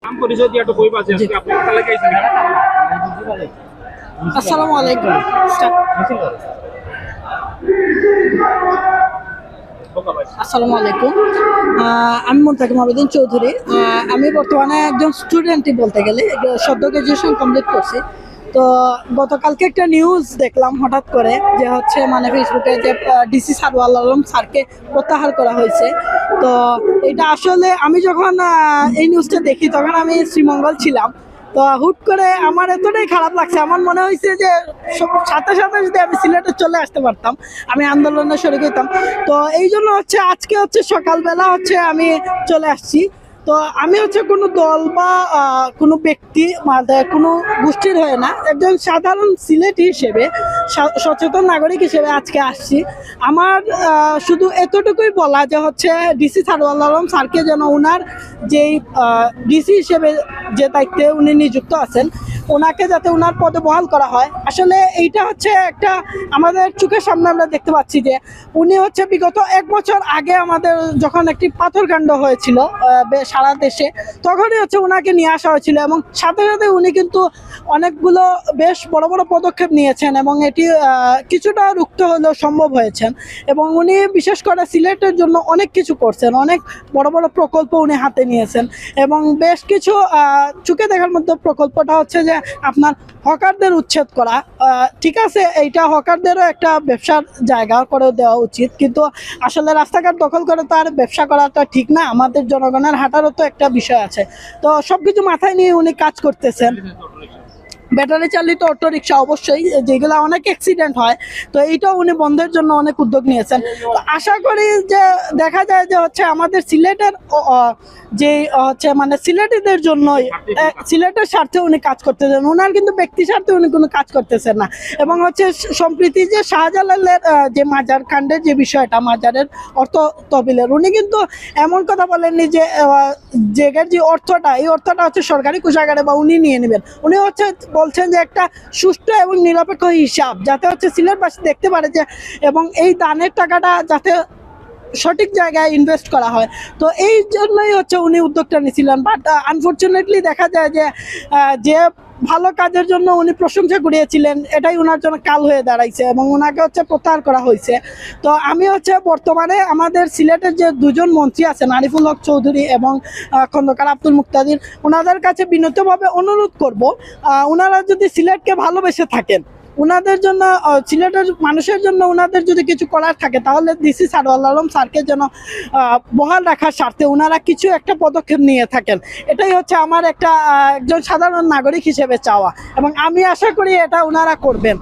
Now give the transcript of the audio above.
নাম পরিচয় দিয়ে একটা বই পাচ্ছি আজকে আপনি কোথা থেকে এসেছেন? আসসালামু আলাইকুম। আসসালামু আলাইকুম। আমি মুনতাকিম আবেদিন চৌধুরী। আমি বর্তমানে একজন স্টুডেন্টই বলতে গেলে, সদ্য গ্রাজুয়েশন কমপ্লিট করছি। তো গতকালকে একটা নিউজ দেখলাম হঠাৎ করে, যে হচ্ছে মানে ফেসবুকে যে ডিসি সারওয়ার আলম স্যারকে প্রত্যাহার করা হয়েছে। তো এটা আসলে আমি যখন এই নিউজটা দেখি তখন আমি শ্রীমঙ্গল ছিলাম। তো হুট করে আমার এতটাই খারাপ লাগছে, আমার মনে হয়েছে যে সাথে সাথে যদি আমি সিলেটে চলে আসতে পারতাম, আমি আন্দোলনে শরীক হইতাম। তো এই জন্য হচ্ছে আজকে হচ্ছে সকালবেলা হচ্ছে আমি চলে আসছি। তো আমি হচ্ছে কোনো দল বা কোনো ব্যক্তি কোনো গোষ্ঠীর হয়ে না, একজন সাধারণ সিলেটি হিসেবে, সচেতন নাগরিক হিসেবে আজকে আসছি। আমার শুধু এতটুকুই বলা যে হচ্ছে ডিসি সারওয়ার আলম স্যারকে যেন ওনার যেই ডিসি হিসেবে যে দায়িত্বে উনি নিযুক্ত আছেন, ওনাকে যাতে ওনার পদে বহাল করা হয়। আসলে এইটা হচ্ছে একটা আমাদের চোখের সামনে আমরা দেখতে পাচ্ছি যে উনি হচ্ছে বিগত 1 বছর আগে আমাদের যখন একটি পাথরকাণ্ড হয়েছিল সারা দেশে, তখনই হচ্ছে ওনাকে নিয়ে আসা হয়েছিল এবং সাথে সাথে উনি কিন্তু অনেকগুলো বেশ বড় বড় পদক্ষেপ নিয়েছেন এবং এটি কিছুটা রুখতে হলেও সম্ভব হয়েছেন। এবং উনি বিশেষ করে সিলেটের জন্য অনেক কিছু করছেন, অনেক বড় বড় প্রকল্প উনি হাতে নিয়েছেন। এবং বেশ কিছু চোখে দেখার মতো প্রকল্পটা হচ্ছে যে আপনার হকারদের উচ্ছেদ করা। ঠিক আছে, এইটা হকারদেরও একটা ব্যবসার জায়গা করে দেওয়া উচিত, কিন্তু আসলে রাস্তাঘাট দখল করে তো আর ব্যবসা করাটা ঠিক না, আমাদের জনগণের হাঁটারও তো একটা বিষয় আছে। তো সবকিছু মাথায় নিয়ে উনি কাজ করতেছেন। ব্যাটারি চালিত অটো রিক্সা অবশ্যই, যেগুলো অনেক অ্যাক্সিডেন্ট হয়, তো এইটাও উনি বন্ধের জন্য অনেক উদ্যোগ নিয়েছেন। তো আশা করি যে দেখা যায় যে হচ্ছে আমাদের সিলেটের যে হচ্ছে মানে সিলেটিদের জন্যই, সিলেটের স্বার্থে উনি কাজ করতেছেন, ওনার কিন্তু ব্যক্তি স্বার্থে উনি কোনো কাজ করতেছেন না। এবং হচ্ছে সম্প্রতি যে শাহজালালের যে মাজার কাণ্ডের যে বিষয়টা, মাজারের অর্থ তহবিলের, উনি কিন্তু এমন কথা বলেননি যে জায়গার যে অর্থটা, এই অর্থটা হচ্ছে সরকারি কোষাগারে বা উনি নিয়ে নেবেন। উনি হচ্ছে বলছেন যে একটা সুষ্ঠু এবং নিরপেক্ষ হিসাব, যাতে হচ্ছে সিলেটবাসী দেখতে পারে যে, এবং এই দানের টাকাটা যাতে সঠিক জায়গায় ইনভেস্ট করা হয়। তো এই জন্যই হচ্ছে উনি উদ্যোগটা নিয়েছিলেন। বাট আনফর্চুনেটলি দেখা যায় যে যে ভালো কাজের জন্য উনি প্রশংসা কুড়িয়েছিলেন, এটাই ওনার জন্য কাল হয়ে দাঁড়াইছে এবং ওনাকে হচ্ছে প্রত্যাহার করা হয়েছে। তো আমি হচ্ছে বর্তমানে আমাদের সিলেটের যে দুজন মন্ত্রী আছেন, আরিফুল হক চৌধুরী এবং খন্দকার আব্দুল মুক্তাদির, ওনাদের কাছে বিনীতভাবে অনুরোধ করব, ওনারা যদি সিলেটকে ভালোবেসে থাকেন, ওনাদের জন্য সিলেটের মানুষের জন্য ওনাদের যদি কিছু করার থাকে, তাহলে ডিসি সারওয়ার আলম স্যারকে যেন বহাল রাখার স্বার্থে ওনারা কিছু একটা পদক্ষেপ নিয়ে থাকেন। এটাই হচ্ছে আমার একটা একজন সাধারণ নাগরিক হিসেবে চাওয়া, এবং আমি আশা করি এটা ওনারা করবেন।